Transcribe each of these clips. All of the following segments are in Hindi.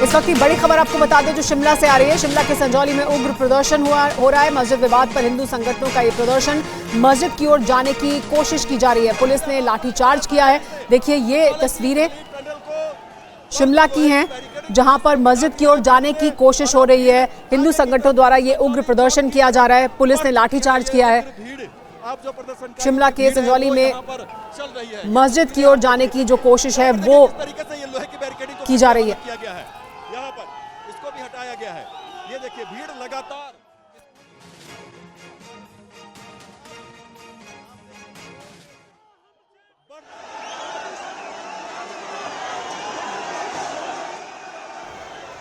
इस वक्त की बड़ी खबर आपको बता दें जो शिमला से आ रही है। शिमला के संजौली में उग्र प्रदर्शन हो रहा है। मस्जिद विवाद पर हिंदू संगठनों का ये प्रदर्शन, मस्जिद की ओर जाने की कोशिश की जा रही है। पुलिस ने लाठीचार्ज किया है। देखिए ये तस्वीरें शिमला की हैं जहां पर मस्जिद की ओर जाने की कोशिश हो रही है। हिंदू संगठनों द्वारा ये उग्र प्रदर्शन किया जा रहा है। पुलिस ने लाठीचार्ज किया है। शिमला के संजौली में मस्जिद की ओर जाने की जो कोशिश है वो की जा रही है। यहाँ पर इसको भी हटाया गया है। ये देखिए भीड़ लगातार।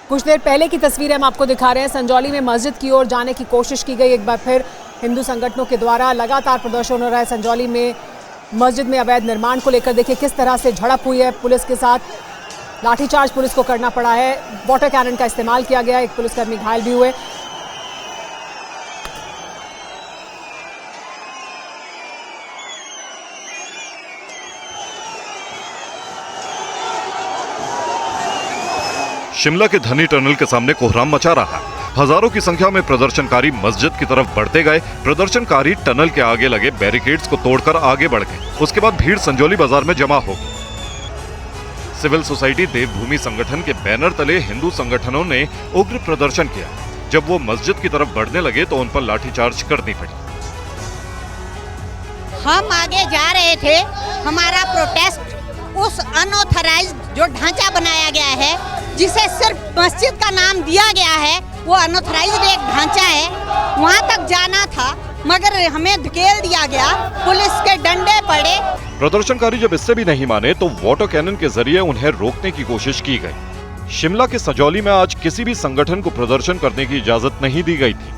कुछ देर पहले की तस्वीरें हम आपको दिखा रहे हैं। संजौली में मस्जिद की ओर जाने की कोशिश की गई। एक बार फिर हिंदू संगठनों के द्वारा लगातार प्रदर्शन हो रहा है। संजौली में मस्जिद में अवैध निर्माण को लेकर देखिए किस तरह से झड़प हुई है पुलिस के साथ। लाठीचार्ज पुलिस को करना पड़ा है। वाटर कैनन का इस्तेमाल किया गया। एक पुलिसकर्मी घायल भी हुए। शिमला के धनी टनल के सामने कोहराम मचा रहा है। हजारों की संख्या में प्रदर्शनकारी मस्जिद की तरफ बढ़ते गए। प्रदर्शनकारी टनल के आगे लगे बैरिकेड्स को तोड़कर आगे बढ़ गए। उसके बाद भीड़ संजौली बाजार में जमा हो गई। सिविल सोसाइटी देवभूमि संगठन के बैनर तले हिंदू संगठनों ने उग्र प्रदर्शन किया। जब वो मस्जिद की तरफ बढ़ने लगे तो उन पर लाठीचार्ज करनी पड़ी। हम आगे जा रहे थे। हमारा प्रोटेस्ट उस अनऑथराइज्ड जो ढांचा बनाया गया है, जिसे सिर्फ मस्जिद का नाम दिया गया है, वो अनऑथराइज्ड एक ढांचा है, वहां तक जाना था मगर हमें धकेल दिया गया। पुलिस के डंडे पड़े। प्रदर्शनकारी जब इससे भी नहीं माने तो वाटर कैनन के जरिए उन्हें रोकने की कोशिश की गई। शिमला के संजौली में आज किसी भी संगठन को प्रदर्शन करने की इजाजत नहीं दी गई थी।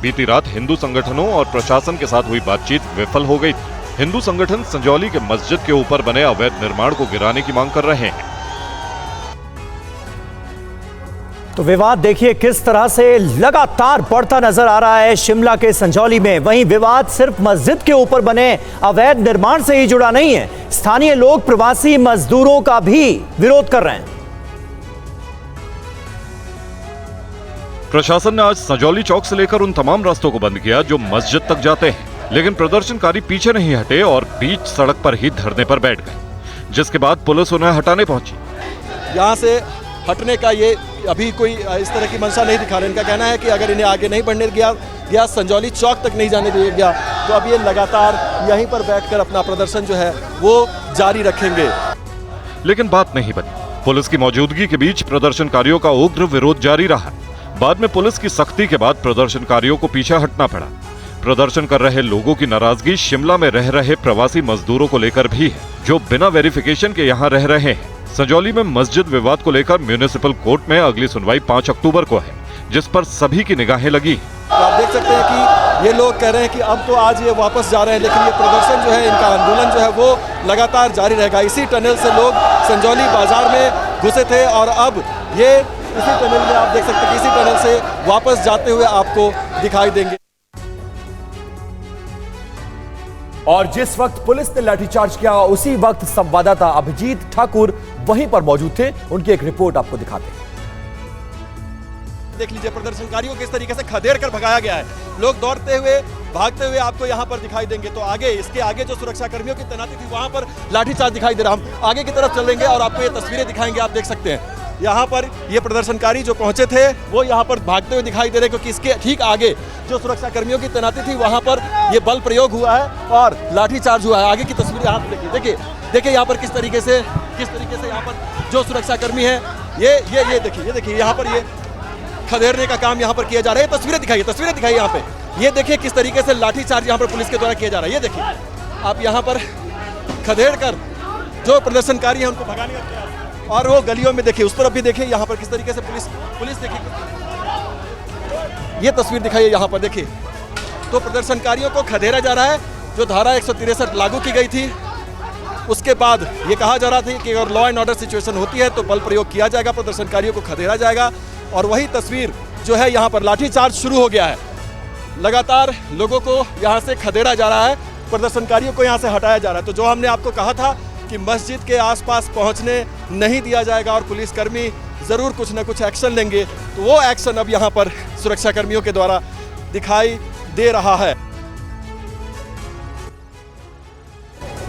बीती रात हिंदू संगठनों और प्रशासन के साथ हुई बातचीत विफल हो गई थी। हिंदू संगठन संजौली के मस्जिद के ऊपर बने अवैध निर्माण को गिराने की मांग कर रहे हैं। तो विवाद देखिए किस तरह से लगातार बढ़ता नजर आ रहा है शिमला के संजौली में। वहीं विवाद सिर्फ मस्जिद के ऊपर बने अवैध निर्माण से ही जुड़ा नहीं है। स्थानीय लोग प्रवासी मजदूरों का भी विरोध कर रहे हैं। प्रशासन ने आज संजौली चौक से लेकर उन तमाम रास्तों को बंद किया जो मस्जिद तक जाते हैं, लेकिन प्रदर्शनकारी पीछे नहीं हटे और बीच सड़क पर ही धरने पर बैठ गए, जिसके बाद पुलिस उन्हें हटाने पहुंची। यहाँ से हटने का ये अभी कोई इस तरह की मंशा नहीं दिखा रहे। इनका कहना है कि अगर इन्हें आगे नहीं बढ़ने गया संजौली चौक तक नहीं जाने दिया गया तो अब ये लगातार यहीं पर बैठकर अपना प्रदर्शन जो है वो जारी रखेंगे। लेकिन बात नहीं बनी। पुलिस की मौजूदगी के बीच प्रदर्शनकारियों का उग्र विरोध जारी रहा। बाद में पुलिस की सख्ती के बाद प्रदर्शनकारियों को पीछे हटना पड़ा। प्रदर्शन कर रहे लोगों की नाराजगी शिमला में रह रहे प्रवासी मजदूरों को लेकर भी है, जो बिना वेरिफिकेशन के यहाँ रह रहे हैं। संजौली में मस्जिद विवाद को लेकर म्युनिसिपल कोर्ट में अगली सुनवाई 5 अक्टूबर को है, जिस पर सभी की निगाहें लगी। तो आप देख सकते हैं कि ये लोग कह रहे हैं कि अब तो आज ये वापस जा रहे हैं, लेकिन ये प्रदर्शन जो है, इनका आंदोलन जो है वो लगातार जारी रहेगा। इसी टनल से लोग संजौली बाजार में घुसे थे और अब ये इसी टनल में आप देख सकते हैं कि इसी टनल से वापस जाते हुए आपको दिखाई देंगे। और जिस वक्त पुलिस ने लाठीचार्ज किया उसी वक्त संवाददाता अभिजीत ठाकुर वहीं पर मौजूद थे। उनकी एक रिपोर्ट आपको दिखाते हैं। देख लीजिए प्रदर्शनकारियों को किस तरीके से खदेड़ कर भगाया गया है। लोग दौड़ते हुए भागते हुए आपको यहाँ पर दिखाई देंगे। तो आगे इसके आगे जो सुरक्षा कर्मियों की तैनाती थी वहां पर लाठीचार्ज दिखाई दे रहा। हम आगे की तरफ चलेंगे और आपको ये तस्वीरें दिखाएंगे। आप देख सकते हैं यहाँ पर ये प्रदर्शनकारी जो पहुंचे थे वो यहाँ पर भागते हुए दिखाई दे रहे हैं, क्योंकि इसके ठीक आगे जो सुरक्षा कर्मियों की तैनाती थी वहां पर ये बल प्रयोग हुआ है और लाठीचार्ज हुआ है। आगे की तस्वीरें आप देखिए यहाँ पर किस तरीके से यहाँ पर जो सुरक्षा कर्मी है ये देखिए यहाँ पर ये खदेड़ने का काम यहाँ पर किया जा रहा है। तस्वीरें दिखाई यहाँ पे। ये देखिए किस तरीके से लाठीचार्ज यहाँ पर पुलिस के द्वारा किया जा रहा है। ये देखिए आप यहाँ पर खदेड़ कर जो प्रदर्शनकारी है उनको भगाने का प्रयास। और वो गलियों में देखिए, उस तरफ भी देखिए यहाँ पर किस तरीके से पुलिस देखिए, ये तस्वीर दिखाई है यहाँ पर देखिए। तो प्रदर्शनकारियों को खदेड़ा जा रहा है। जो धारा 163 लागू की गई थी उसके बाद ये कहा जा रहा था कि अगर लॉ एंड ऑर्डर सिचुएशन होती है तो बल प्रयोग किया जाएगा, प्रदर्शनकारियों को खदेड़ा जाएगा। और वही तस्वीर जो है यहाँ पर लाठीचार्ज शुरू हो गया है। लगातार लोगों को यहाँ से खदेड़ा जा रहा है, प्रदर्शनकारियों को यहाँ से हटाया जा रहा है। तो जो हमने आपको कहा था कि मस्जिद के आसपास पहुँचने नहीं दिया जाएगा और पुलिसकर्मी ज़रूर कुछ ना कुछ एक्शन लेंगे। तो वो एक्शन अब यहाँ पर सुरक्षाकर्मियों के द्वारा दिखाई दे रहा है।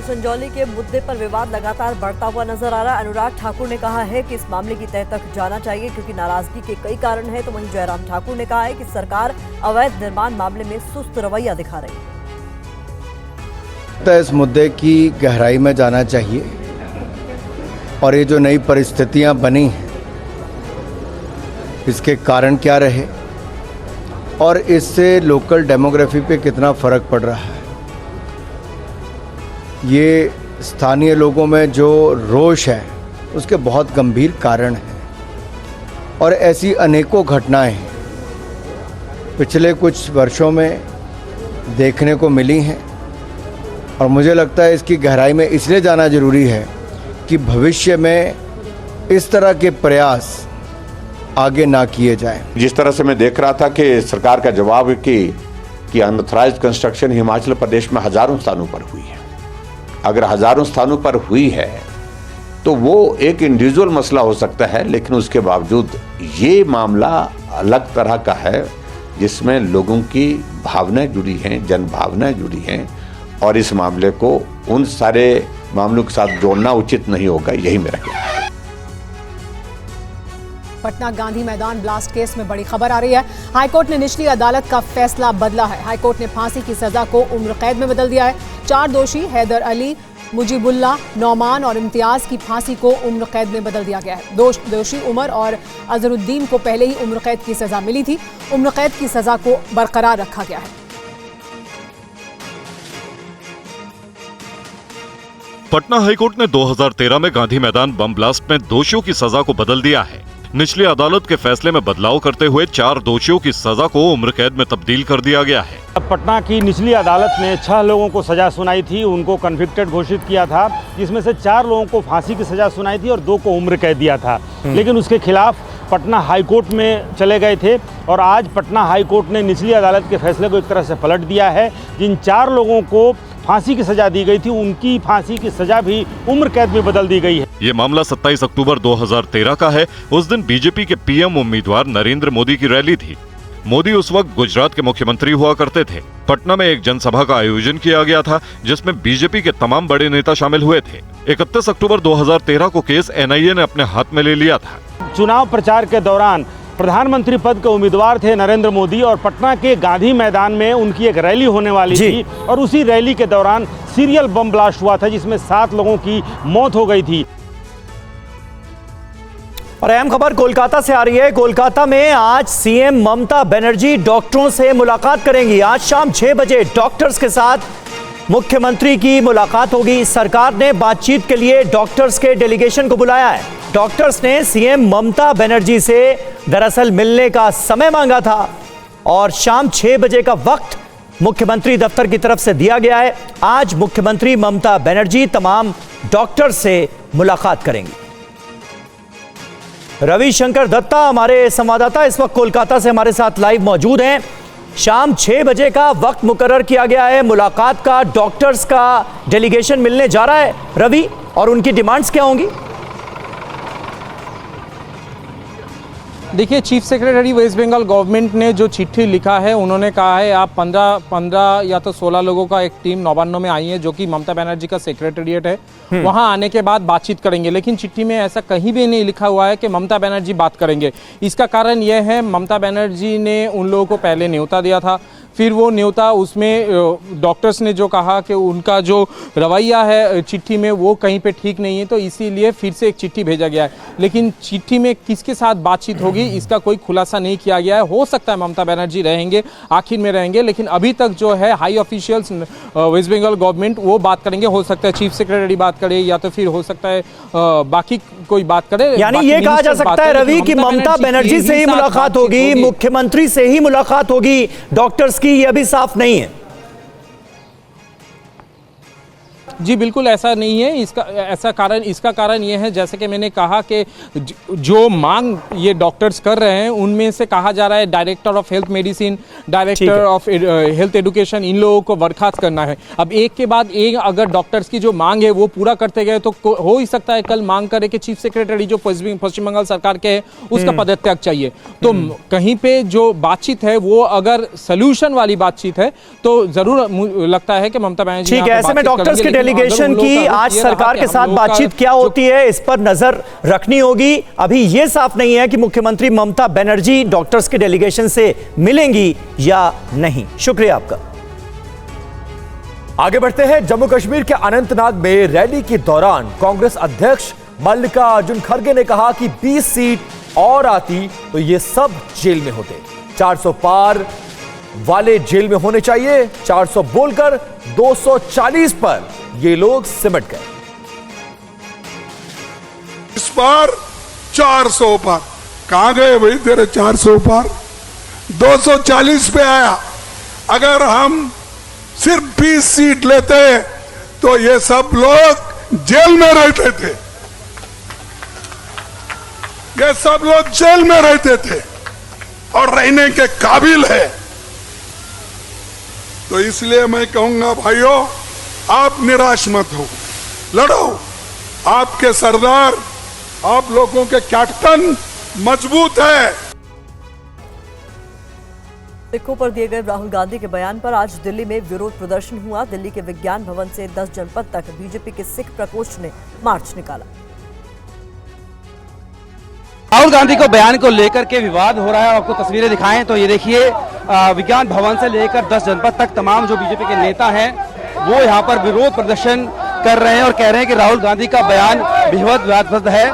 संजौली के मुद्दे पर विवाद लगातार बढ़ता हुआ नजर आ रहा है। अनुराग ठाकुर ने कहा है कि इस मामले की तह तक जाना चाहिए क्योंकि नाराजगी के कई कारण हैं। तो वहीं जयराम ठाकुर ने कहा है कि सरकार अवैध निर्माण मामले में सुस्त रवैया दिखा रही है। इस मुद्दे की गहराई में जाना चाहिए और ये जो नई परिस्थितियां बनी हैं इसके कारण क्या रहे और इससे लोकल डेमोग्राफी पे कितना फ़र्क पड़ रहा है। ये स्थानीय लोगों में जो रोष है उसके बहुत गंभीर कारण हैं और ऐसी अनेकों घटनाएं पिछले कुछ वर्षों में देखने को मिली हैं और मुझे लगता है इसकी गहराई में इसलिए जाना ज़रूरी है कि भविष्य में इस तरह के प्रयास आगे ना किए जाएं। जिस तरह से मैं देख रहा था कि सरकार का जवाब है कि अनऑथराइज्ड कंस्ट्रक्शन हिमाचल प्रदेश में हजारों स्थानों पर हुई है। अगर हजारों स्थानों पर हुई है तो वो एक इंडिविजुअल मसला हो सकता है, लेकिन उसके बावजूद ये मामला अलग तरह का है जिसमें लोगों की भावनाएं जुड़ी हैं, जन भावनाएं जुड़ी हैं और इस मामले को उन सारे मामलों के साथ जोड़ना उचित नहीं होगा। यही मेरा कहना है। पटना गांधी मैदान ब्लास्ट केस में बड़ी खबर आ रही है। हाईकोर्ट ने निचली अदालत का फैसला बदला है। हाईकोर्ट ने फांसी की सजा को उम्र कैद में बदल दिया है। 4 दोषी हैदर अली, मुजीबुल्लाह, नौमान और इम्तियाज की फांसी को उम्र कैद में बदल दिया गया है। दोषी उमर और अजहरुद्दीन को पहले ही उम्र कैद की सजा मिली थी। उम्र कैद की सजा को बरकरार रखा गया है। पटना हाईकोर्ट ने 2013 में गांधी मैदान बम ब्लास्ट में दोषियों की सजा को बदल दिया है। निचली अदालत के फैसले में बदलाव करते हुए 4 दोषियों की सजा को उम्र कैद में तब्दील कर दिया गया है। पटना की निचली अदालत ने 6 लोगों को सजा सुनाई थी, उनको कन्विक्टेड घोषित किया था, जिसमें से 4 लोगों को फांसी की सजा सुनाई थी और 2 को उम्र कैद दिया था। लेकिन उसके खिलाफ पटना हाईकोर्ट में चले गए थे और आज पटना हाईकोर्ट ने निचली अदालत के फैसले को एक तरह से पलट दिया है। जिन 4 लोगों को फांसी की सजा दी गई थी उनकी फांसी की सजा भी उम्र कैद में बदल दी गई है। ये मामला 27 अक्टूबर 2013 का है। उस दिन बीजेपी के पीएम उम्मीदवार नरेंद्र मोदी की रैली थी। मोदी उस वक्त गुजरात के मुख्यमंत्री हुआ करते थे। पटना में एक जनसभा का आयोजन किया गया था जिसमें बीजेपी के तमाम बड़े नेता शामिल हुए थे। 31 अक्टूबर 2013 को केस एनआईए ने अपने हाथ में ले लिया था। चुनाव प्रचार के दौरान प्रधानमंत्री पद के उम्मीदवार थे नरेंद्र मोदी और पटना के गांधी मैदान में उनकी एक रैली होने वाली थी और उसी रैली के दौरान सीरियल बम ब्लास्ट हुआ था जिसमें 7 लोगों की मौत हो गई थी। और अहम खबर कोलकाता से आ रही है। कोलकाता में आज सीएम ममता बनर्जी डॉक्टरों से मुलाकात करेंगी। आज शाम 6 बजे डॉक्टर्स के साथ मुख्यमंत्री की मुलाकात होगी। सरकार ने बातचीत के लिए डॉक्टर्स के डेलीगेशन को बुलाया है। डॉक्टर्स ने सीएम ममता बनर्जी से दरअसल मिलने का समय मांगा था और शाम 6 बजे का वक्त मुख्यमंत्री दफ्तर की तरफ से दिया गया है। आज मुख्यमंत्री ममता बनर्जी तमाम डॉक्टर से मुलाकात करेंगी। रविशंकर दत्ता हमारे संवाददाता इस वक्त कोलकाता से हमारे साथ लाइव मौजूद हैं। शाम 6 बजे का वक्त मुकर्रर किया गया है मुलाकात का। डॉक्टर्स का डेलीगेशन मिलने जा रहा है रवि, और उनकी डिमांड्स क्या होंगी? देखिए, chief secretary West Bengal government ने जो चिट्ठी लिखा है उन्होंने कहा है आप 15 या तो 16 लोगों का एक टीम नवान्न में आई है जो कि ममता बनर्जी का सेक्रेटेरिएट है, वहां आने के बाद बातचीत करेंगे। लेकिन चिट्ठी में ऐसा कहीं भी नहीं लिखा हुआ है कि ममता बनर्जी बात करेंगे। इसका कारण यह है ममता बनर्जी ने उन लोगों को पहले न्योता दिया था, फिर वो न्योता उसमें डॉक्टर्स ने जो कहा कि उनका जो रवैया है चिट्ठी में वो कहीं पे ठीक नहीं है, तो इसीलिए फिर से एक चिट्ठी भेजा गया है। लेकिन चिट्ठी में किसके साथ बातचीत होगी इसका कोई खुलासा नहीं किया गया है। हो सकता है ममता बनर्जी रहेंगे, आखिर में रहेंगे, लेकिन अभी तक जो है high officials West Bengal government वो बात करेंगे। हो सकता है चीफ सेक्रेटरी बात करे या तो फिर हो सकता है बाकी कोई बात करे। यानी ये कहा जा सकता है रवि कि ममता बनर्जी से ही मुलाकात होगी, मुख्यमंत्री से ही मुलाकात होगी, डॉक्टर्स की ये अभी साफ नहीं है। जी बिल्कुल ऐसा नहीं है। इसका कारण ये है, जैसे कि मैंने कहा कि जो मांग ये डॉक्टर्स कर रहे हैं उनमें से कहा जा रहा है director of health medicine, director of health education, इन लोगों को बर्खास्त करना है। अब एक के बाद एक अगर डॉक्टर्स की जो मांग है वो पूरा करते गए तो हो ही सकता है कल मांग करे कि चीफ सेक्रेटरी जो पश्चिम बंगाल सरकार के है उसका पदत्याग चाहिए। तो कहीं पे जो बातचीत है वो अगर सोल्यूशन वाली बातचीत है तो जरूर लगता है कि ममता बनर्जी ठीक है। ऐसे में डॉक्टर्स के डेलीगेशन की आज सरकार के साथ बातचीत क्या होती है इस पर नजर रखनी होगी। अभी यह साफ नहीं है कि मुख्यमंत्री ममता बनर्जी डॉक्टर्स के डेलीगेशन से मिलेंगी या नहीं। शुक्रिया आपका। आगे बढ़ते हैं। जम्मू कश्मीर के अनंतनाग में रैली के दौरान कांग्रेस अध्यक्ष मल्लिकार्जुन खड़गे ने कहा कि 20 सीट और आती तो ये सब जेल में होते। 400 पार वाले जेल में होने चाहिए। 400 बोलकर 240 पर ये लोग सिमट गए। इस बार 400 पार कहां गए भाई तेरे 400 पार? 240 पे आया। अगर हम सिर्फ 20 सीट लेते तो ये सब लोग जेल में रहते थे। ये सब लोग जेल में रहते थे और रहने के काबिल है। तो इसलिए मैं कहूंगा भाइयों, आप निराश मत हो, लड़ो। आपके सरदार, आप लोगों के कैप्टन मजबूत है। सिखों पर दिए गए राहुल गांधी के बयान पर आज दिल्ली में विरोध प्रदर्शन हुआ। दिल्ली के विज्ञान भवन से 10 जनपद तक बीजेपी के सिख प्रकोष्ठ ने मार्च निकाला। राहुल गांधी को बयान को लेकर के विवाद हो रहा है। आपको तस्वीरें दिखाएं तो ये देखिए, विज्ञान भवन से लेकर 10 जनपद तक तमाम जो बीजेपी के नेता हैं वो यहाँ पर विरोध प्रदर्शन कर रहे हैं और कह रहे हैं कि राहुल गांधी का बयान बेहद विवादास्पद है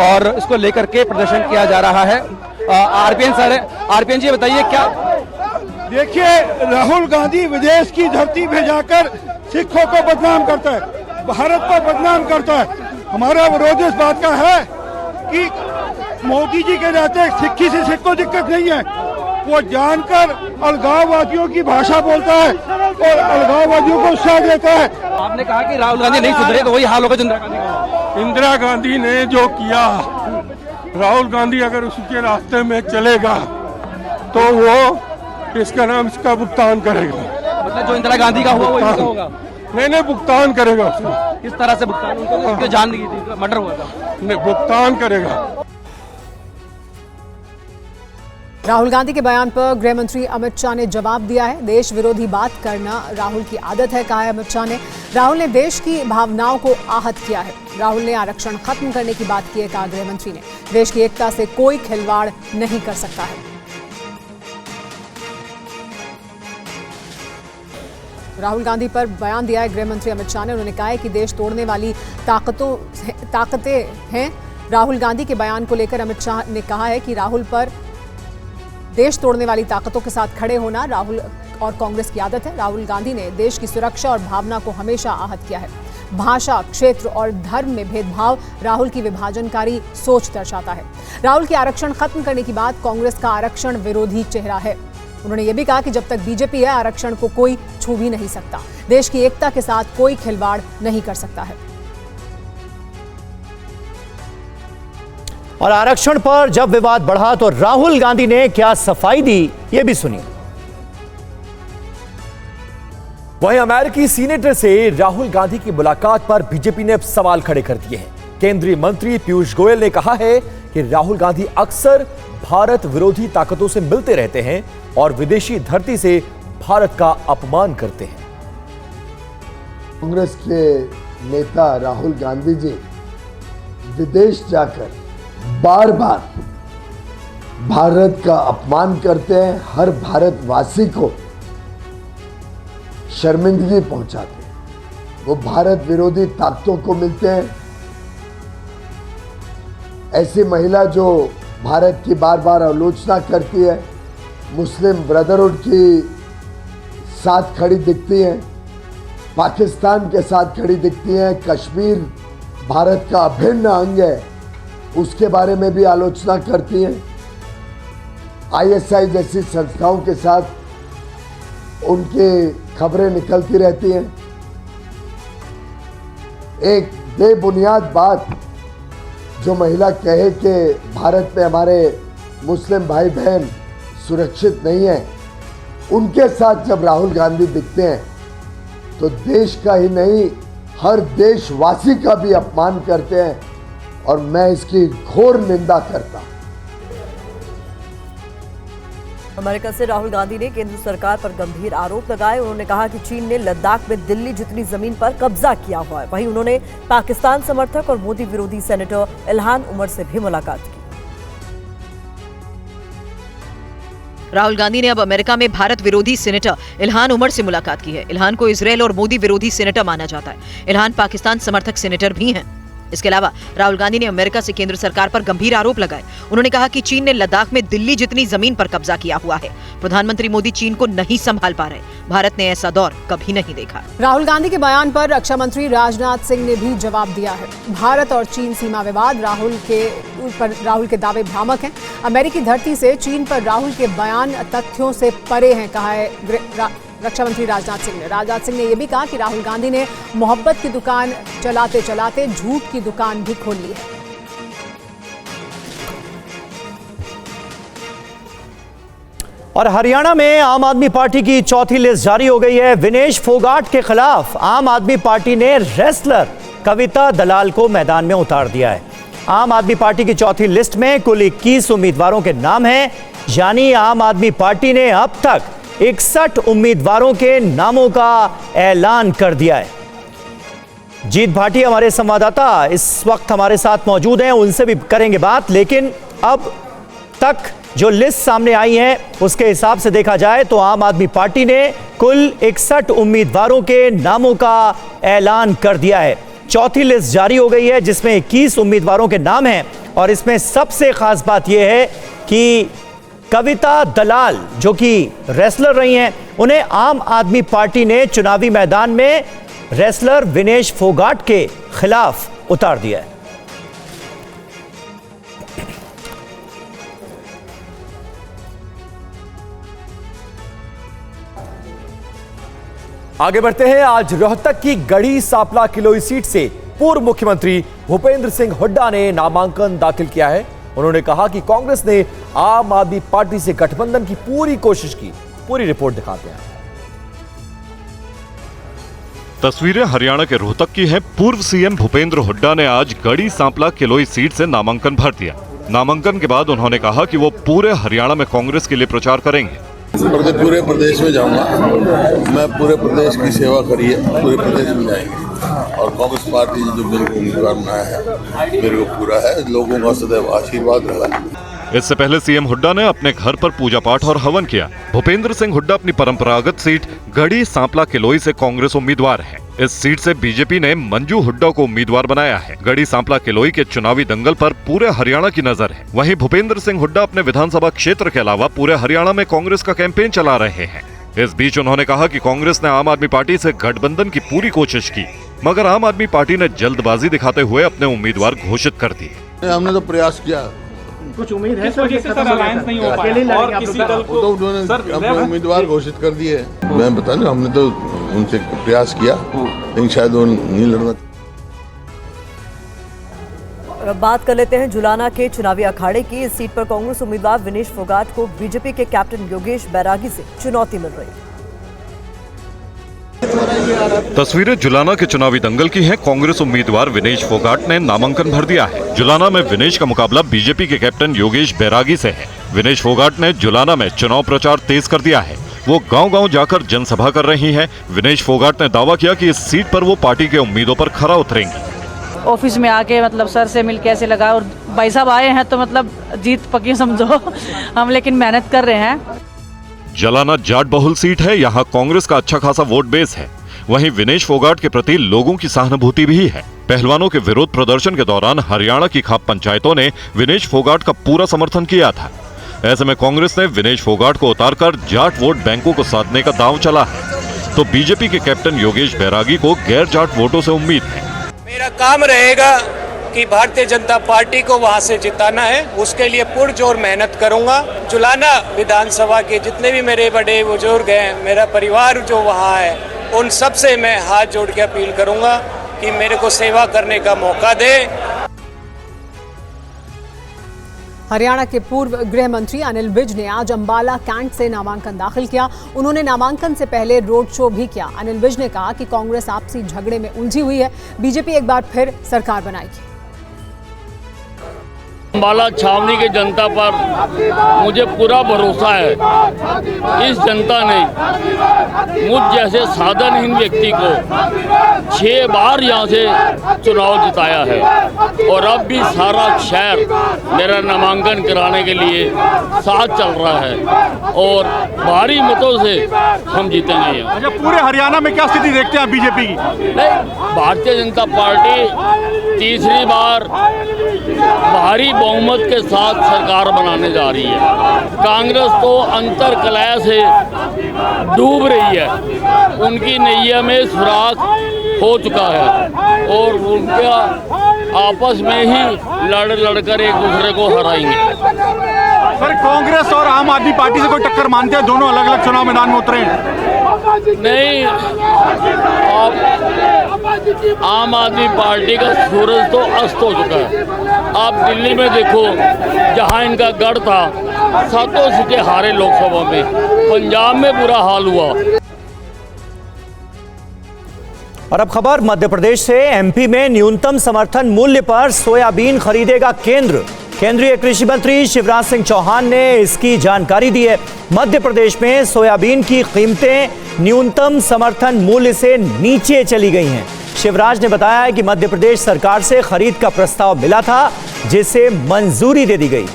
और इसको लेकर के प्रदर्शन किया जा रहा है। आरपीएन सर, आरपीएन जी बताइए क्या? देखिए, राहुल गांधी विदेश की धरती पे जाकर सिखों को बदनाम करता है, भारत को बदनाम करता है। हमारा विरोध इस बात का है कि मोदी जी के रहते सिक्की से सिख को दिक्कत नहीं है। वो जानकर अलगाववादियों की भाषा बोलता है और अलगाववादियों को उत्साह देता है। आपने कहा कि राहुल गांधी नहीं सुधरे तो वही हाल होगा इंदिरा गांधी ने जो किया, राहुल गांधी अगर उसके रास्ते में चलेगा तो वो इसका नाम इसका भुगतान करेगा। मतलब जो इंदिरा गांधी का हुआ वो इसका होगा? नहीं, भुगतान करेगा उसको। किस तरह से भुगतान? उनको जान दी थी, मर्डर हुआ था। नहीं, भुगतान करेगा। राहुल गांधी के बयान पर गृह मंत्री अमित शाह ने जवाब दिया है। देश विरोधी बात करना राहुल की आदत है, कहा है अमित शाह ने। राहुल ने देश की भावनाओं को आहत किया है। राहुल ने आरक्षण खत्म करने की बात की है, कहा गृह मंत्री ने। देश की एकता से कोई खिलवाड़ नहीं कर सकता है। राहुल गांधी पर बयान दिया है गृह मंत्री अमित शाह ने। उन्होंने कहा है कि देश तोड़ने वाली ताकतें हैं। राहुल गांधी के बयान को लेकर अमित शाह ने कहा है कि राहुल पर देश तोड़ने वाली ताकतों के साथ खड़े होना राहुल और कांग्रेस की आदत है। राहुल गांधी ने देश की सुरक्षा और भावना को हमेशा आहत किया है। भाषा, क्षेत्र और धर्म में भेदभाव राहुल की विभाजनकारी सोच दर्शाता है। राहुल की आरक्षण खत्म करने की बात कांग्रेस का आरक्षण विरोधी चेहरा है। उन्होंने ये भी कहा कि जब तक बीजेपी है, आरक्षण को कोई छू भी नहीं सकता। देश की एकता के साथ कोई खिलवाड़ नहीं कर सकता है। और आरक्षण पर जब विवाद बढ़ा तो राहुल गांधी ने क्या सफाई दी, ये भी सुनिए। वहीं अमेरिकी सीनेटर से राहुल गांधी की मुलाकात पर बीजेपी ने अब सवाल खड़े कर दिए हैं। केंद्रीय मंत्री पीयूष गोयल ने कहा है कि राहुल गांधी अक्सर भारत विरोधी ताकतों से मिलते रहते हैं और विदेशी धरती से भारत का अपमान करते हैं। कांग्रेस के नेता राहुल गांधी जी विदेश जाकर बार बार भारत का अपमान करते हैं, हर भारतवासी को शर्मिंदगी पहुंचाते हैं। वो भारत विरोधी ताकतों को मिलते हैं। ऐसी महिला जो भारत की बार बार आलोचना करती है, मुस्लिम ब्रदरहुड की साथ खड़ी दिखती हैं, पाकिस्तान के साथ खड़ी दिखती हैं, कश्मीर भारत का अभिन्न अंग है उसके बारे में भी आलोचना करती हैं। आईएसआई जैसी संस्थाओं के साथ उनकी खबरें निकलती रहती हैं। एक बेबुनियाद बात जो महिला कहे कि भारत में हमारे मुस्लिम भाई बहन सुरक्षित नहीं है, उनके साथ जब राहुल गांधी दिखते हैं तो देश का ही नहीं हर देशवासी का भी अपमान करते हैं और मैं इसकी घोर निंदा करता हूं। अमेरिका से राहुल गांधी ने केंद्र सरकार पर गंभीर आरोप लगाए। उन्होंने कहा कि चीन ने लद्दाख में दिल्ली जितनी जमीन पर कब्जा किया हुआ है। वहीं उन्होंने पाकिस्तान समर्थक और मोदी विरोधी सेनेटर इल्हान उमर से भी मुलाकात की। राहुल गांधी ने अब अमेरिका में भारत विरोधी सेनेटर इल्हान उमर से मुलाकात की है। इल्हान को इजरायल और मोदी विरोधी सेनेटर माना जाता है। इल्हान पाकिस्तान समर्थक सेनेटर भी हैं। इसके अलावा राहुल गांधी ने अमेरिका से केंद्र सरकार पर गंभीर आरोप लगाए। उन्होंने कहा कि चीन ने लद्दाख में दिल्ली जितनी जमीन पर कब्जा किया हुआ है। प्रधानमंत्री मोदी चीन को नहीं संभाल पा रहे। भारत ने ऐसा दौर कभी नहीं देखा। राहुल गांधी के बयान पर रक्षा मंत्री राजनाथ सिंह ने भी जवाब दिया है। भारत और चीन सीमा विवाद, राहुल के दावे भ्रामक हैं। अमेरिकी धरती से चीन पर राहुल के बयान तथ्यों से परे हैं, कहा है रक्षा मंत्री राजनाथ सिंह ने। राजनाथ सिंह ने यह भी कहा कि राहुल गांधी ने मोहब्बत की दुकान चलाते चलाते झूठ की दुकान भी खोल ली है। और हरियाणा में आम आदमी पार्टी की चौथी लिस्ट जारी हो गई है। विनेश फोगाट के खिलाफ आम आदमी पार्टी ने रेसलर कविता दलाल को मैदान में उतार दिया है। आम आदमी पार्टी की चौथी लिस्ट में कुल 21 उम्मीदवारों के नाम हैं, यानी आम आदमी पार्टी ने अब तक 61 उम्मीदवारों के नामों का ऐलान कर दिया है। जीत भाटी हमारे संवाददाता इस वक्त हमारे साथ मौजूद हैं, उनसे भी करेंगे बात। लेकिन अब तक जो लिस्ट सामने आई है उसके हिसाब से देखा जाए तो आम आदमी पार्टी ने कुल 61 उम्मीदवारों के नामों का ऐलान कर दिया है। चौथी लिस्ट जारी हो गई है जिसमें 21 उम्मीदवारों के नाम हैं और इसमें सबसे खास बात यह है कि कविता दलाल जो कि रेसलर रही हैं, उन्हें आम आदमी पार्टी ने चुनावी मैदान में रेसलर विनेश फोगाट के खिलाफ उतार दिया है। आगे बढ़ते हैं। आज रोहतक की गढ़ी सांपला किलोई सीट से पूर्व मुख्यमंत्री भूपेंद्र सिंह हुड्डा ने नामांकन दाखिल किया है। उन्होंने कहा कि कांग्रेस ने आम आदमी पार्टी से गठबंधन की पूरी कोशिश की। पूरी रिपोर्ट दिखाते हैं। तस्वीरें हरियाणा के रोहतक की हैं। पूर्व सीएम भूपेंद्र हुड्डा ने आज गढ़ी सांपला किलोई सीट से नामांकन भर दिया। नामांकन के बाद उन्होंने कहा कि वो पूरे हरियाणा में कांग्रेस के लिए प्रचार करेंगे। पूरे प्रदेश में जाऊंगा, मैं पूरे प्रदेश की सेवा करी है, पूरे प्रदेश में जाएंगे और कांग्रेस पार्टी जो मेरे को उम्मीदवार बनाया है मेरे को पूरा है, लोगों का सदैव आशीर्वाद रहा है। इससे पहले सीएम हुड्डा ने अपने घर पर पूजा पाठ और हवन किया। भूपेंद्र सिंह हुड्डा अपनी परंपरागत सीट गढ़ी सांपला किलोई से कांग्रेस उम्मीदवार हैं। इस सीट से बीजेपी ने मंजू हुड्डा को उम्मीदवार बनाया है। गढ़ी सांपला किलोई के चुनावी दंगल पर पूरे हरियाणा की नजर है। वहीं भूपेंद्र सिंह हुड्डा अपने विधानसभा क्षेत्र के अलावा पूरे हरियाणा में कांग्रेस का कैंपेन चला रहे हैं। इस बीच उन्होंने कहा कि कांग्रेस ने आम आदमी पार्टी से गठबंधन की पूरी कोशिश की, मगर आम आदमी पार्टी ने जल्दबाजी दिखाते हुए अपने उम्मीदवार घोषित कर दिए। हमने तो प्रयास किया, कुछ उम्मीद है सर अलायंस नहीं हो पाया और किसी दल को तो उन्होंने अपने उम्मीदवार घोषित कर दिए। मैं बता रहा हूं, हमने तो उनसे प्रयास किया लेकिन शायद वो नहीं लड़ना। अब बात कर लेते हैं जुलाना के चुनावी अखाड़े की। इस सीट पर कांग्रेस उम्मीदवार विनेश फोगाट को बीजेपी के कैप्टन योगेश बैरागी से चुनौती मिल रही है। तस्वीरें जुलाना के चुनावी दंगल की हैं। कांग्रेस उम्मीदवार विनेश फोगाट ने नामांकन भर दिया है। जुलाना में विनेश का मुकाबला बीजेपी के कैप्टन योगेश बैरागी से है। विनेश फोगाट ने जुलाना में चुनाव प्रचार तेज कर दिया है। वो गांव-गांव जाकर जनसभा कर रही हैं। विनेश फोगाट ने दावा किया कि इस सीट पर वो पार्टी के उम्मीदों पर खरा उतरेंगी। ऑफिस में आके मतलब सर से मिल कैसे लगा और भाई साहब आए हैं तो मतलब जीत पक्की समझो। हम लेकिन मेहनत कर रहे हैं। जलाना जाट बहुल सीट है। यहाँ कांग्रेस का अच्छा खासा वोट बेस है। वहीं विनेश फोगाट के प्रति लोगों की सहानुभूति भी है। पहलवानों के विरोध प्रदर्शन के दौरान हरियाणा की खाप पंचायतों ने विनेश फोगाट का पूरा समर्थन किया था। ऐसे में कांग्रेस ने विनेश फोगाट को उतारकर जाट वोट बैंकों को साधने का दांव चला है। तो बीजेपी के कैप्टन योगेश बैरागी को गैर जाट वोटों से उम्मीद है। मेरा काम रहेगा कि भारतीय जनता पार्टी को वहां से जिताना है। उसके लिए पुरजोर मेहनत करूंगा। जुलाना विधानसभा के जितने भी मेरे बड़े बुजुर्ग हैं, मेरा परिवार जो वहां है, उन सब से मैं हाथ जोड़ के अपील करूंगा कि मेरे को सेवा करने का मौका दे। हरियाणा के पूर्व गृह मंत्री अनिल विज ने आज अंबाला कैंट से नामांकन दाखिल किया। उन्होंने नामांकन से पहले रोड शो भी किया। अनिल विज ने कहा कि कांग्रेस आपसी झगड़े में उलझी हुई है, बीजेपी एक बार फिर सरकार बनाएगी। अंबाला छावनी की जनता पर मुझे पूरा भरोसा है। इस जनता ने मुझ जैसे साधनहीन व्यक्ति को 6 बार यहाँ से चुनाव जिताया है और अब भी सारा शहर मेरा नामांकन कराने के लिए साथ चल रहा है और भारी मतों से हम जीतेंगे। अच्छा, पूरे हरियाणा में क्या स्थिति देखते हैं बीजेपी की? नहीं, भारतीय जनता पार्टी तीसरी बार भारी बहुमत के साथ सरकार बनाने जा रही है। कांग्रेस तो अंतर कलह से डूब रही है, उनकी नैया में सुराख हो चुका है और उनका आपस में ही लड़कर एक दूसरे को हराएंगे। सर, कांग्रेस और आम आदमी पार्टी से कोई टक्कर मानते हैं? दोनों अलग अलग चुनाव मैदान में उतरे हैं। नहीं, आम आदमी पार्टी का सूरज तो अस्त हो चुका है। आप दिल्ली में देखो, जहां इनका गढ़ था, 7 सीटें हारे लोकसभा में। पंजाब में बुरा हाल हुआ। और अब खबर मध्य प्रदेश से। एमपी में न्यूनतम समर्थन मूल्य पर सोयाबीन खरीदेगा केंद्र। केंद्रीय कृषि मंत्री शिवराज सिंह चौहान ने इसकी जानकारी दी है। मध्य प्रदेश में सोयाबीन की कीमतें न्यूनतम समर्थन मूल्य से नीचे चली गई हैं। शिवराज ने बताया है कि मध्य प्रदेश सरकार से खरीद का प्रस्ताव मिला था, जिसे मंजूरी दे दी गई।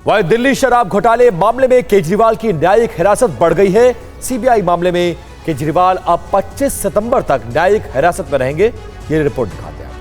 वहीं दिल्ली शराब घोटाले मामले में केजरीवाल की न्यायिक हिरासत बढ़ गई है। सीबीआई मामले में केजरीवाल अब 25 सितंबर तक न्यायिक हिरासत में रहेंगे। ये रिपोर्ट दिखाते हैं।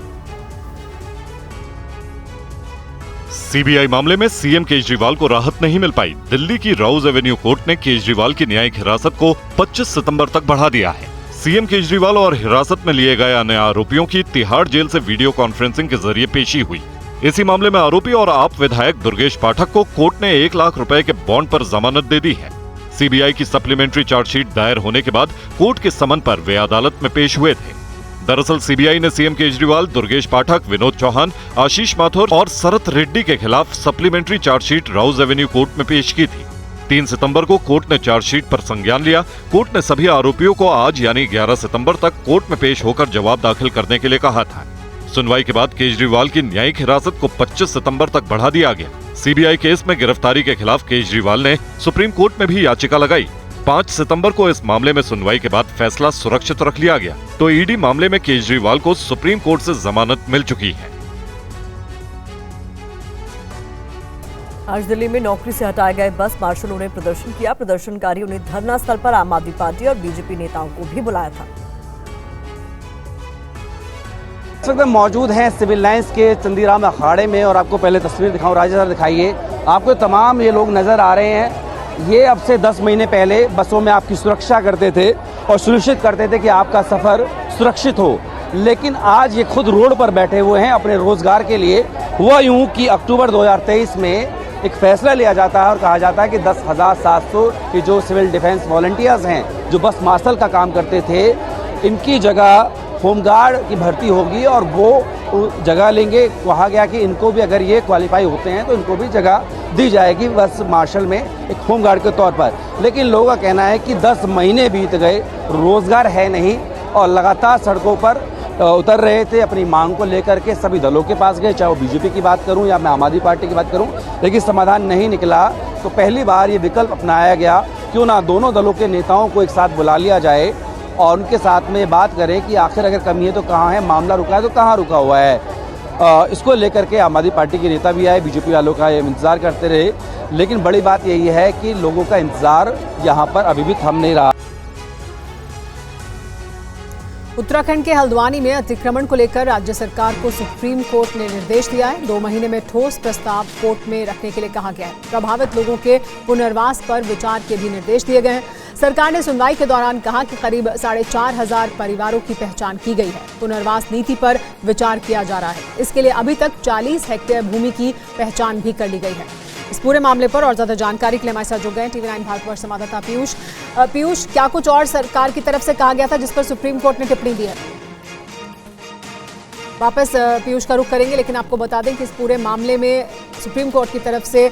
सीबीआई मामले में सीएम केजरीवाल को राहत नहीं मिल पाई। दिल्ली की राउज एवेन्यू कोर्ट ने केजरीवाल की न्यायिक हिरासत को 25 सितंबर तक बढ़ा दिया है। सीएम केजरीवाल और हिरासत में लिए गए अन्य आरोपियों की तिहाड़ जेल से वीडियो कॉन्फ्रेंसिंग के जरिए पेशी हुई। इसी मामले में आरोपी और आप विधायक दुर्गेश पाठक को कोर्ट ने 1 लाख रुपए के बॉन्ड पर जमानत दे दी है। सीबीआई की सप्लीमेंट्री चार्जशीट दायर होने के बाद कोर्ट के समन पर वे अदालत में पेश हुए थे। दरअसल सीबीआई ने सीएम केजरीवाल, दुर्गेश पाठक, विनोद चौहान, आशीष माथुर और शरत रेड्डी के खिलाफ supplementary chargesheet Rouse Avenue court में पेश की थी। 3 सितंबर को कोर्ट ने चार्जशीट पर संज्ञान लिया। कोर्ट ने सभी आरोपियों को आज यानी 11 सितंबर तक कोर्ट में पेश होकर जवाब दाखिल करने के लिए कहा था। सुनवाई के बाद केजरीवाल की न्यायिक हिरासत को 25 सितंबर तक बढ़ा दिया गया। सीबीआई केस में गिरफ्तारी के खिलाफ केजरीवाल ने सुप्रीम कोर्ट में भी याचिका लगाई। 5 सितंबर को इस मामले में सुनवाई के बाद फैसला सुरक्षित रख लिया गया, तो ईडी मामले में केजरीवाल को सुप्रीम कोर्ट से जमानत मिल चुकी है। आज दिल्ली में नौकरी से हटाए गए बस मार्शलों ने प्रदर्शन किया। प्रदर्शनकारियों ने धरना स्थल पर आम आदमी पार्टी और बीजेपी नेताओं को भी बुलाया था। इस वक्त मौजूद हैं सिविल लाइंस के चंदीराम अखाड़े में और आपको पहले तस्वीर दिखाऊं। राजा सर दिखाइए, आपको तमाम ये लोग नजर आ रहे हैं। ये अब से 10 महीने पहले बसों में आपकी सुरक्षा करते थे और सुनिश्चित करते थे कि आपका सफर सुरक्षित हो, लेकिन आज ये खुद रोड पर बैठे हुए हैं अपने रोजगार के लिए। हुआ यूं कि अक्टूबर 2023 में एक फैसला लिया जाता है और कहा जाता है कि 10,700 के जो सिविल डिफेंस वॉलंटियर्स हैं, जो बस मार्शल का काम करते थे, इनकी जगह होमगार्ड की भर्ती होगी और वो जगह लेंगे। कहा गया कि इनको भी अगर ये क्वालिफाई होते हैं तो इनको भी जगह दी जाएगी बस मार्शल में एक होमगार्ड के तौर पर। लेकिन लोगों का कहना है कि 10 महीने बीत गए, रोजगार है नहीं और लगातार सड़कों पर उतर रहे थे अपनी मांग को लेकर के। सभी दलों के पास गए, चाहे वो बीजेपी की बात करूं या मैं आम आदमी पार्टी की बात करूं, लेकिन समाधान नहीं निकला। तो पहली बार ये विकल्प अपनाया गया, क्यों ना दोनों दलों के नेताओं को एक साथ बुला लिया जाए और उनके साथ में बात करें कि आखिर अगर कमी है तो कहाँ है, मामला रुका है तो कहाँ रुका हुआ है। इसको लेकर के आम आदमी पार्टी के नेता भी आए, बीजेपी वालों का इंतजार करते रहे, लेकिन बड़ी बात यही है कि लोगों का इंतजार यहाँ पर अभी भी थम नहीं रहा। उत्तराखंड के हल्द्वानी में अतिक्रमण को लेकर राज्य सरकार को सुप्रीम कोर्ट ने निर्देश दिया है। 2 महीने में ठोस प्रस्ताव कोर्ट में रखने के लिए कहा गया है। प्रभावित लोगों के पुनर्वास पर विचार के भी निर्देश दिए गए हैं। सरकार ने सुनवाई के दौरान कहा कि करीब 4,500 परिवारों की पहचान की गई है। पुनर्वास नीति पर विचार किया जा रहा है। इसके लिए अभी तक 40 हेक्टेयर भूमि की पहचान भी कर ली गई है। इस पूरे मामले पर और ज्यादा जानकारी के लिए हमारे साथ जुड़ गए TV9 भारतवर्ष संवाददाता पीयूष। पीयूष, क्या कुछ और सरकार की तरफ से कहा गया था जिस पर सुप्रीम कोर्ट ने टिप्पणी दी है? वापस पीयूष का रुख करेंगे, लेकिन आपको बता दें कि इस पूरे मामले में सुप्रीम कोर्ट की तरफ से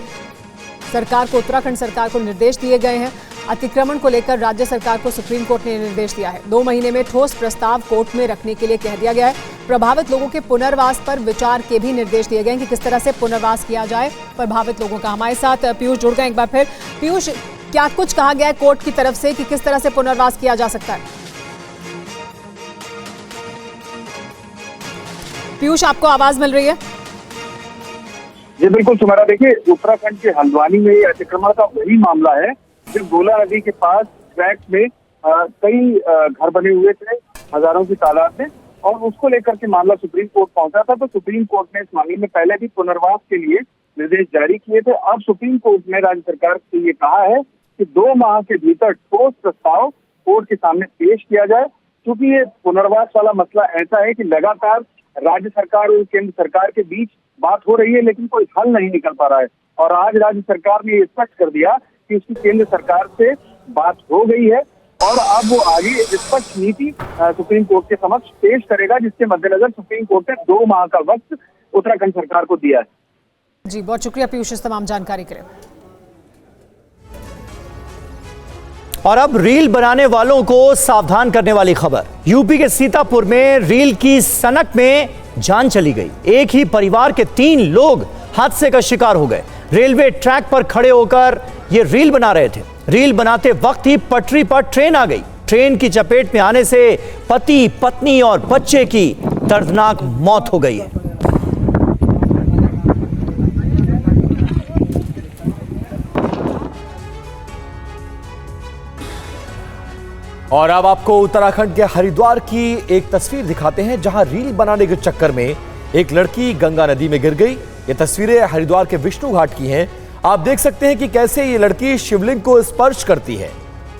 सरकार को, उत्तराखंड सरकार को निर्देश दिए गए हैं। अतिक्रमण को लेकर राज्य सरकार को सुप्रीम कोर्ट ने निर्देश दिया है। 2 महीने में ठोस प्रस्ताव कोर्ट में रखने के लिए कह दिया गया है। प्रभावित लोगों के पुनर्वास पर विचार के भी निर्देश दिए गए हैं कि किस तरह से पुनर्वास किया जाए प्रभावित लोगों का। हमारे साथ पीयूष जुड़ गए एक बार फिर। पीयूष, क्या कुछ कहा गया है कोर्ट की तरफ से कि किस तरह से पुनर्वास किया जा सकता है? पीयूष, आपको आवाज मिल रही है? जी बिल्कुल सुमारा, देखिए उत्तराखंड के हल्द्वानी में ये अतिक्रमण का वही मामला है जो गोला नदी के पास ट्रैक में कई घर बने हुए थे हजारों की तादाद में, और उसको लेकर के मामला सुप्रीम कोर्ट पहुंचा था। तो सुप्रीम कोर्ट ने इस मामले में पहले भी पुनर्वास के लिए निर्देश जारी किए थे। अब सुप्रीम कोर्ट ने राज्य सरकार से ये कहा है कि 2 माह के भीतर ठोस प्रस्ताव कोर्ट के सामने पेश किया जाए, क्योंकि ये पुनर्वास वाला मसला ऐसा है कि लगातार राज्य सरकार और केंद्र सरकार के बीच बात हो रही है, लेकिन कोई हल नहीं निकल पा रहा है। और आज राज्य सरकार ने ये स्पष्ट कर दिया कि उसकी केंद्र सरकार से बात हो गई है और अब वो आगे स्पष्ट नीति सुप्रीम कोर्ट के समक्ष पेश करेगा, जिसके मद्देनजर सुप्रीम कोर्ट ने 2 माह का वक्त उत्तराखंड सरकार को दिया है। जी, बहुत शुक्रिया पीयूष इस तमाम जानकारी के लिए। और अब रील बनाने वालों को सावधान करने वाली खबर। यूपी के सीतापुर में रील की सनक में जान चली गई। एक ही परिवार के 3 लोग हादसे का शिकार हो गए। रेलवे ट्रैक पर खड़े होकर ये रील बना रहे थे। रील बनाते वक्त ही पटरी पर ट्रेन आ गई। ट्रेन की चपेट में आने से पति, पत्नी और बच्चे की दर्दनाक मौत हो गई है। और अब आपको उत्तराखंड के हरिद्वार की एक तस्वीर दिखाते हैं, जहां रील बनाने के चक्कर में एक लड़की गंगा नदी में गिर गई। ये तस्वीरें हरिद्वार के विष्णु घाट की हैं। आप देख सकते हैं कि कैसे ये लड़की शिवलिंग को स्पर्श करती है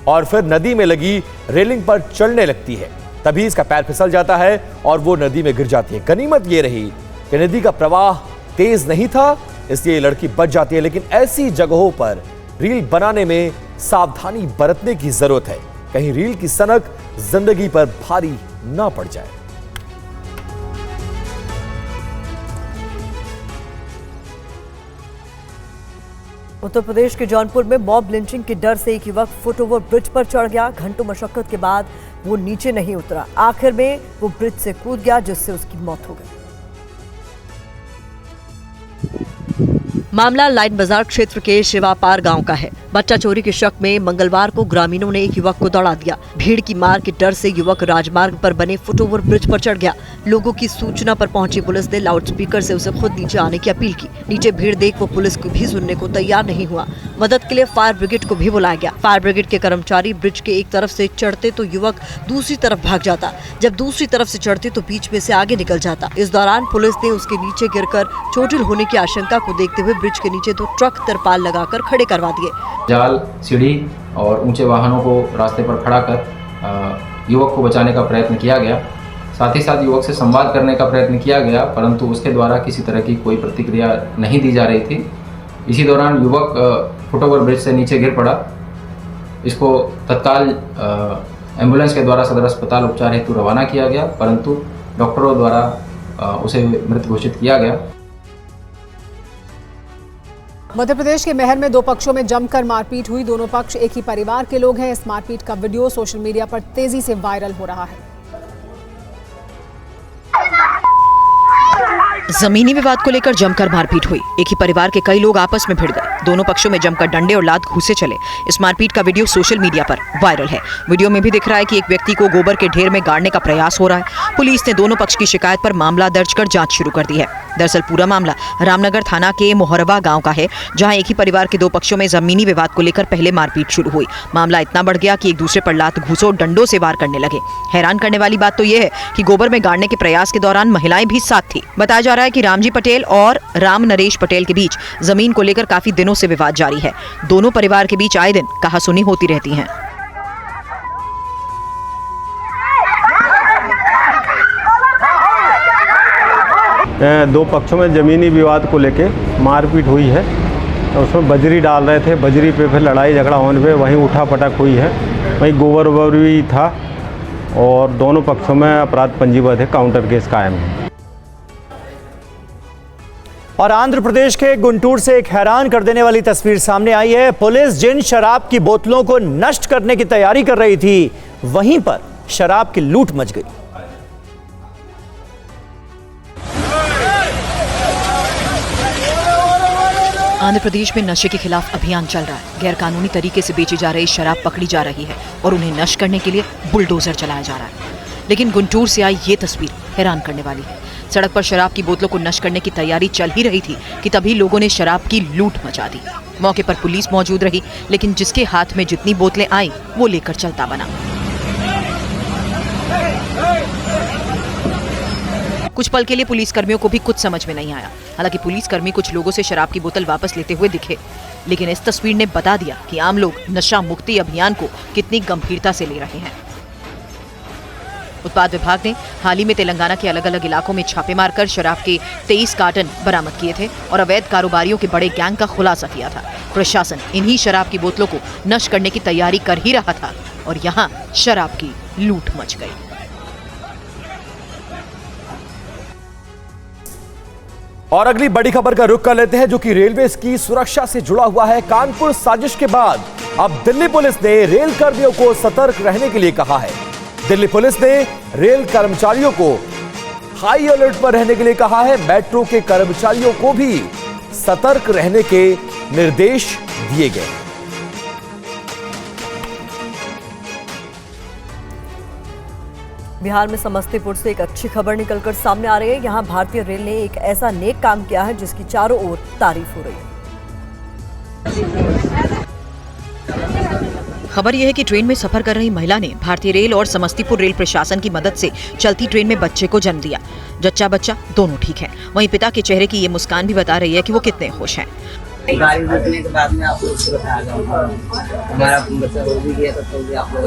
और फिर नदी में लगी रेलिंग पर चलने लगती है। तभी इसका पैर फिसल जाता है और वो नदी में गिर जाती है। गनीमत ये रही कि नदी का प्रवाह तेज नहीं था, इसलिए लड़की बच जाती है। लेकिन ऐसी जगहों पर रील बनाने में सावधानी बरतने की जरूरत है, कहीं रील की सनक जिंदगी पर भारी ना पड़ जाए। उत्तर प्रदेश के जौनपुर में मॉब लिंचिंग के डर से एक युवक फुटओवर ब्रिज पर चढ़ गया। घंटों मशक्कत के बाद वो नीचे नहीं उतरा। आखिर में वो ब्रिज से कूद गया, जिससे उसकी मौत हो गई। मामला लाइन बाजार क्षेत्र के शिवापार गांव का है। बच्चा चोरी के शक में मंगलवार को ग्रामीणों ने एक युवक को दौड़ा दिया। भीड़ की मार के डर से युवक राजमार्ग पर बने फुटओवर ब्रिज पर चढ़ गया। लोगों की सूचना पर पहुंची पुलिस ने लाउडस्पीकर से उसे खुद नीचे आने की अपील की। नीचे भीड़ देख वो पुलिस को भी सुनने को तैयार नहीं हुआ। मदद के लिए फायर ब्रिगेड को भी बुलाया गया। फायर ब्रिगेड के कर्मचारी ब्रिज के एक तरफ से चढ़ते तो युवक दूसरी तरफ भाग जाता। जब दूसरी तरफ से चढ़ते तो बीच में से आगे निकल जाता। इस दौरान पुलिस ने उसके नीचे गिरकर चोटिल होने की आशंका को देखते हुए ब्रिज के नीचे 2 ट्रक तिरपाल लगाकर खड़े करवा दिए। जाल, सीढ़ी और ऊंचे वाहनों को रास्ते पर खड़ा कर युवक को बचाने का प्रयत्न किया गया। साथ ही साथ युवक से संवाद करने का प्रयत्न किया गया, परंतु उसके द्वारा किसी तरह की कोई प्रतिक्रिया नहीं दी जा रही थी। इसी दौरान युवक फुटओवर ब्रिज से नीचे गिर पड़ा। इसको तत्काल एम्बुलेंस के द्वारा सदर अस्पताल उपचार हेतु रवाना किया गया, परंतु डॉक्टरों द्वारा उसे मृत घोषित किया गया। मध्य प्रदेश के महर में 2 पक्षों में जमकर मारपीट हुई। दोनों पक्ष एक ही परिवार के लोग हैं। इस मारपीट का वीडियो सोशल मीडिया पर तेजी से वायरल हो रहा है। जमीनी विवाद को लेकर जमकर मारपीट हुई। एक ही परिवार के कई लोग आपस में भिड़ गए। दोनों पक्षों में जमकर डंडे और लात घूंसे चले। इस मारपीट का वीडियो सोशल मीडिया पर वायरल है। वीडियो में भी दिख रहा है कि एक व्यक्ति को गोबर के ढेर में गाड़ने का प्रयास हो रहा है। पुलिस ने दोनों पक्ष की शिकायत पर मामला दर्ज कर जांच शुरू कर दी है। दरअसल पूरा मामला रामनगर थाना के मोहरबा गांव का है, जहां एक ही परिवार के 2 पक्षों में जमीनी विवाद को लेकर पहले मारपीट शुरू हुई। मामला इतना बढ़ गया कि एक दूसरे पर लात घूंसों और डंडों से वार करने लगे। हैरान करने वाली बात तो यह है कि गोबर में गाड़ने के प्रयास के दौरान महिलाएं भी साथ थी। बताया जा रहा है कि रामजी पटेल और राम नरेश पटेल के बीच जमीन को लेकर काफी दिनों से विवाद जारी है। दोनों परिवार के बीच आए दिन कहासुनी होती रहती है। दो पक्षों में ज़मीनी विवाद को लेकर मारपीट हुई है तो उसमें बजरी डाल रहे थे। बजरी पे फिर लड़ाई झगड़ा होने पे वहीं उठा पटक हुई है। वहीं गोबर वोबर भी था और दोनों पक्षों में अपराध पंजीबद्ध है, काउंटर केस कायम है। और आंध्र प्रदेश के गुंटूर से एक हैरान कर देने वाली तस्वीर सामने आई है। पुलिस जिन शराब की बोतलों को नष्ट करने की तैयारी कर रही थी, वहीं पर शराब की लूट मच गई। आंध्र प्रदेश में नशे के खिलाफ अभियान चल रहा है। गैर कानूनी तरीके से बेची जा रही शराब पकड़ी जा रही है और उन्हें नष्ट करने के लिए बुलडोजर चलाया जा रहा है। लेकिन गुंटूर से आई ये तस्वीर हैरान करने वाली है। सड़क पर शराब की बोतलों को नष्ट करने की तैयारी चल ही रही थी कि तभी लोगों ने शराब की लूट मचा दी। मौके पर पुलिस मौजूद रही, लेकिन जिसके हाथ में जितनी बोतलें आई वो लेकर चलता बना। कुछ पल के लिए पुलिसकर्मियों को भी कुछ समझ में नहीं आया। हालांकि पुलिसकर्मी कुछ लोगों से शराब की बोतल वापस लेते हुए दिखे, लेकिन इस तस्वीर ने बता दिया कि आम लोग नशा मुक्ति अभियान को कितनी गंभीरता से ले रहे हैं। उत्पाद विभाग ने हाल ही में तेलंगाना के अलग अलग इलाकों में छापे मारकर शराब के 23 कार्टन बरामद किए थे और अवैध कारोबारियों के बड़े गैंग का खुलासा किया था। प्रशासन इन्हीं शराब की बोतलों को नष्ट करने की तैयारी कर ही रहा था और यहाँ शराब की लूट मच गई। और अगली बड़ी खबर का रुख कर लेते हैं, जो कि रेलवे की सुरक्षा से जुड़ा हुआ है। कानपुर साजिश के बाद अब दिल्ली पुलिस ने रेल कर्मियों को सतर्क रहने के लिए कहा है। दिल्ली पुलिस ने रेल कर्मचारियों को हाई अलर्ट पर रहने के लिए कहा है। मेट्रो के कर्मचारियों को भी सतर्क रहने के निर्देश दिए गए। बिहार में समस्तीपुर से एक अच्छी खबर निकलकर सामने आ रही है। यहाँ भारतीय रेल ने एक ऐसा नेक काम किया है जिसकी चारों ओर तारीफ हो रही है। खबर यह है कि ट्रेन में सफर कर रही महिला ने भारतीय रेल और समस्तीपुर रेल प्रशासन की मदद से चलती ट्रेन में बच्चे को जन्म दिया। जच्चा बच्चा दोनों ठीक है। वहीं पिता के चेहरे की ये मुस्कान भी बता रही है कि वो कितने खुश हैं। गाड़ी रुकने के बाद में आप लोग को बताया हमारा बच्चा हो भी गया तो भी आप लोग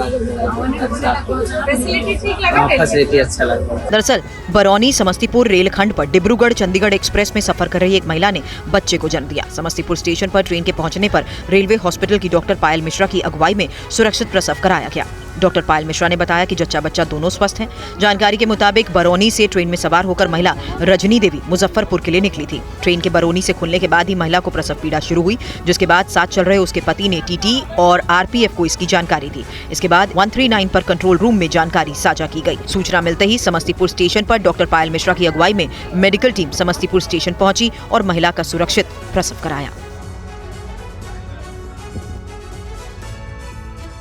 आगे फैसिलिटी अच्छा लगा। दरअसल बरौनी समस्तीपुर रेलखंड पर डिब्रूगढ़ चंडीगढ़ एक्सप्रेस में सफर कर रही एक महिला ने बच्चे को जन्म दिया। समस्तीपुर स्टेशन पर ट्रेन के पहुंचने पर रेलवे हॉस्पिटल की डॉक्टर पायल मिश्रा की अगुवाई में सुरक्षित प्रसव कराया गया। डॉक्टर पायल मिश्रा ने बताया कि जच्चा बच्चा दोनों स्वस्थ हैं। जानकारी के मुताबिक बरौनी से ट्रेन में सवार होकर महिला रजनी देवी मुजफ्फरपुर के लिए निकली थी। ट्रेन के बरौनी से खुलने के बाद ही महिला को प्रसव पीड़ा शुरू हुई, जिसके बाद साथ चल रहे उसके पति ने टीटी और आरपीएफ को इसकी जानकारी दी। इसके बाद 139 पर कंट्रोल रूम में जानकारी साझा की गई। सूचना मिलते ही समस्तीपुर स्टेशन पर डॉक्टर पायल मिश्रा की अगुवाई में मेडिकल टीम समस्तीपुर स्टेशन पहुंची और महिला का सुरक्षित प्रसव कराया।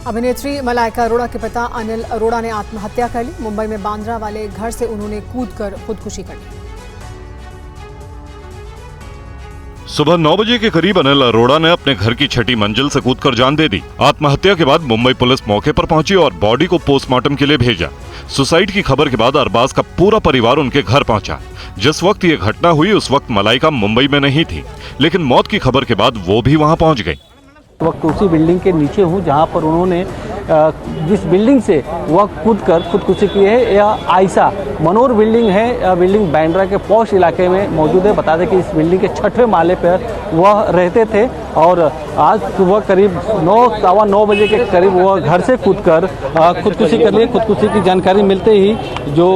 अभिनेत्री मलाइका अरोड़ा के पिता अनिल अरोड़ा ने आत्महत्या कर ली। मुंबई में बांद्रा वाले घर से उन्होंने कूदकर खुदकुशी कर ली। सुबह 9 बजे के करीब अनिल अरोड़ा ने अपने घर की छठी मंजिल से कूदकर जान दे दी। आत्महत्या के बाद मुंबई पुलिस मौके पर पहुंची और बॉडी को पोस्टमार्टम के लिए भेजा। सुसाइड की खबर के बाद अरबाज का पूरा परिवार उनके घर पहुंचा। जिस वक्त ये घटना हुई उस वक्त मलाइका मुंबई में नहीं थी, लेकिन मौत की खबर के बाद वो भी वहां पहुंच गई। वक्त उसी बिल्डिंग के नीचे हूँ जहाँ पर उन्होंने जिस बिल्डिंग से वह कूदकर खुदकुशी की है। यह आयशा मनोर बिल्डिंग है। बिल्डिंग बांद्रा के पॉश इलाके में मौजूद है। बता दें कि इस बिल्डिंग के 6वें माले पर वह रहते थे और आज सुबह करीब 9-9:15 बजे के करीब वह घर से कूदकर खुदकुशी कर लिए। खुदकुशी की जानकारी मिलते ही जो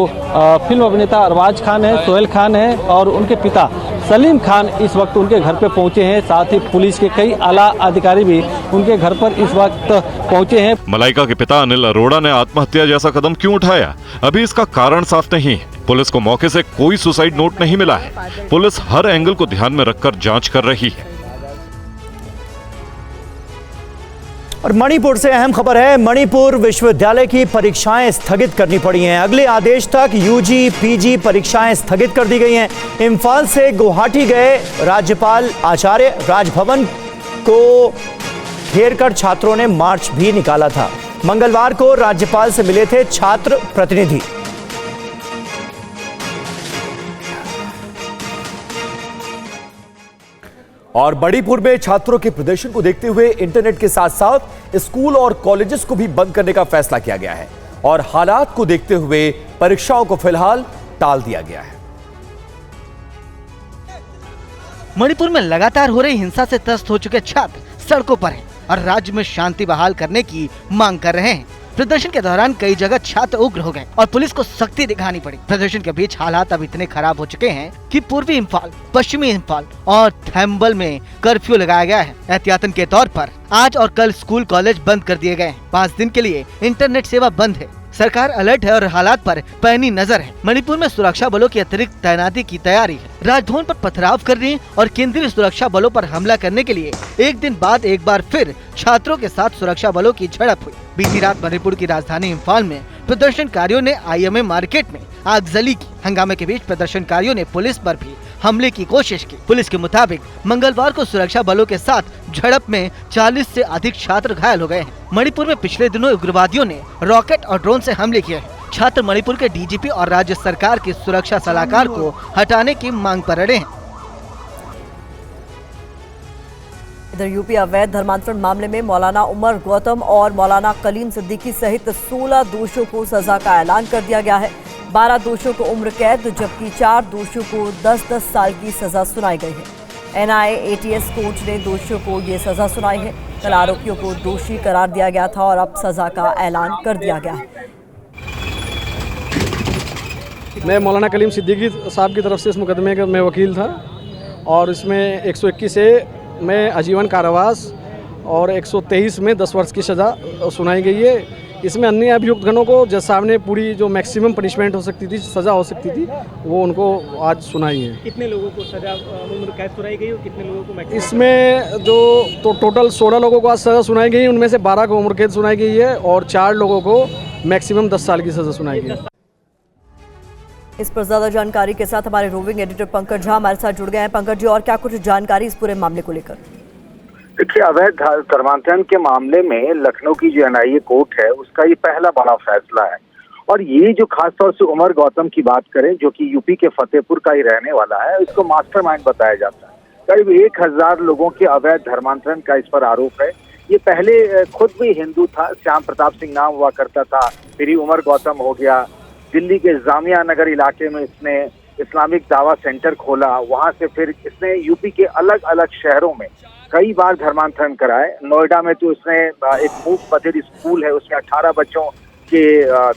फिल्म अभिनेता अरबाज खान है, सोहेल खान है और उनके पिता सलीम खान इस वक्त उनके घर पर पहुंचे हैं। साथ ही पुलिस के कई आला अधिकारी भी उनके घर पर इस वक्त पहुंचे हैं। मलाइका के पिता अनिल अरोड़ा ने आत्महत्या जैसा कदम क्यों उठाया, अभी इसका कारण साफ नहीं है। पुलिस को मौके से कोई सुसाइड नोट नहीं मिला है। पुलिस हर एंगल को ध्यान में रखकर जांच कर रही है। और मणिपुर से अहम खबर है। मणिपुर विश्वविद्यालय की परीक्षाएं स्थगित करनी पड़ी हैं। अगले आदेश तक यूजी पीजी परीक्षाएं स्थगित कर दी गई हैं। इम्फाल से गुवाहाटी गए राज्यपाल आचार्य राजभवन को घेरकर छात्रों ने मार्च भी निकाला था। मंगलवार को राज्यपाल से मिले थे छात्र प्रतिनिधि। और बड़ीपुर में छात्रों के प्रदर्शन को देखते हुए इंटरनेट के साथ साथ स्कूल और कॉलेजेस को भी बंद करने का फैसला किया गया है और हालात को देखते हुए परीक्षाओं को फिलहाल टाल दिया गया है। मणिपुर में लगातार हो रही हिंसा से त्रस्त हो चुके छात्र सड़कों पर हैं और राज्य में शांति बहाल करने की मांग कर रहे हैं। प्रदर्शन के दौरान कई जगह छात्र उग्र हो गए और पुलिस को सख्ती दिखानी पड़ी। प्रदर्शन के बीच हालात अब इतने खराब हो चुके हैं कि पूर्वी इम्फाल, पश्चिमी इम्फाल और थैम्बल में कर्फ्यू लगाया गया है। एहतियातन के तौर पर आज और कल स्कूल कॉलेज बंद कर दिए गए हैं। 5 दिन के लिए इंटरनेट सेवा बंद है। सरकार अलर्ट है और हालात पर पैनी नजर है। मणिपुर में सुरक्षा बलों की अतिरिक्त तैनाती की तैयारी है। राजभवन पर पथराव करने और केंद्रीय सुरक्षा बलों पर हमला करने के लिए एक दिन बाद एक बार फिर छात्रों के साथ सुरक्षा बलों की झड़प हुई। बीती रात मणिपुर की राजधानी इम्फाल में प्रदर्शनकारियों ने IMA मार्केट में आगजनी की। हंगामे के बीच प्रदर्शनकारियों ने पुलिस पर भी हमले की कोशिश की। पुलिस के मुताबिक मंगलवार को सुरक्षा बलों के साथ झड़प में 40 से अधिक छात्र घायल हो गए हैं। मणिपुर में पिछले दिनों उग्रवादियों ने रॉकेट और ड्रोन से हमले किए हैं। छात्र मणिपुर के DGP और राज्य सरकार की सुरक्षा सलाहकार को हटाने की मांग पर अड़े हैं। इधर यूपी अवैध धर्मांतरण मामले में मौलाना उमर गौतम और मौलाना कलीम सिद्दीकी सहित 16 दोषियों को सजा का ऐलान कर दिया गया है। 12 दोषियों को उम्र कैद जबकि 4 दोषियों को 10-10 साल की सजा सुनाई गई है। NIA ATS कोर्ट ने दोषियों को ये सजा सुनाई है। कल आरोपियों को दोषी करार दिया गया था और अब सजा का ऐलान कर दिया गया है। मैं मौलाना कलीम सिद्दीकी साहब की तरफ से इस मुकदमे का मैं वकील था और इसमें 121 से मैं आजीवन कारावास और 123 में 10 वर्ष की सज़ा सुनाई गई है। इसमें अन्य अभियुक्त गणों को जज साहब ने पूरी जो मैक्सिमम पनिशमेंट हो सकती थी, सज़ा हो सकती थी, वो उनको आज सुनाई है। कितने लोगों को सजा उम्र कैद सुनाई गई और कितने लोगों को मैक्सिमम? इसमें जो तो टोटल 16 लोगों को आज सज़ा सुनाई गई, उनमें से 12 को उम्र कैद सुनाई गई है और 4 लोगों को मैक्सिमम 10 साल की सज़ा सुनाई गई है। इस पर ज्यादा जानकारी के साथ हमारे रोविंग एडिटर पंकज झा हमारे साथ जुड़ गए हैं। पंकज जी, और क्या कुछ जानकारी इस पूरे मामले को लेकर? देखिए, अवैध धर्मांतरण के मामले में लखनऊ की जो NIA कोर्ट है उसका ये पहला बड़ा फैसला है और ये जो खासतौर से उमर गौतम की बात करें जो कि यूपी के फतेहपुर का ही रहने वाला है, इसको मास्टरमाइंड बताया जाता है। करीब 1000 लोगों के अवैध धर्मांतरण का इस पर आरोप है। ये पहले खुद भी हिंदू था, श्याम प्रताप सिंह नाम हुआ करता था, फिर ही उमर गौतम हो गया। दिल्ली के जामिया नगर इलाके में इसने इस्लामिक दावा सेंटर खोला, वहां से फिर इसने यूपी के अलग अलग शहरों में कई बार धर्मांतरण कराए। नोएडा में तो इसने एक मूक बधिर स्कूल है, उसमें 18 बच्चों के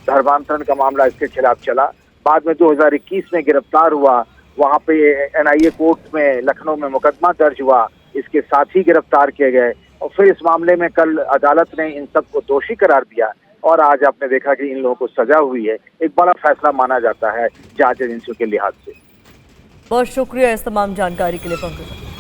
धर्मांतरण का मामला इसके खिलाफ चला। बाद में 2021 में गिरफ्तार हुआ, वहां पे NIA कोर्ट में लखनऊ में मुकदमा दर्ज हुआ, इसके साथी गिरफ्तार किए गए और फिर इस मामले में कल अदालत ने इन सबको दोषी करार दिया और आज आपने देखा कि इन लोगों को सजा हुई है। एक बड़ा फैसला माना जाता है जांच एजेंसियों के लिहाज से। बहुत शुक्रिया इस तमाम जानकारी के लिए पंकज।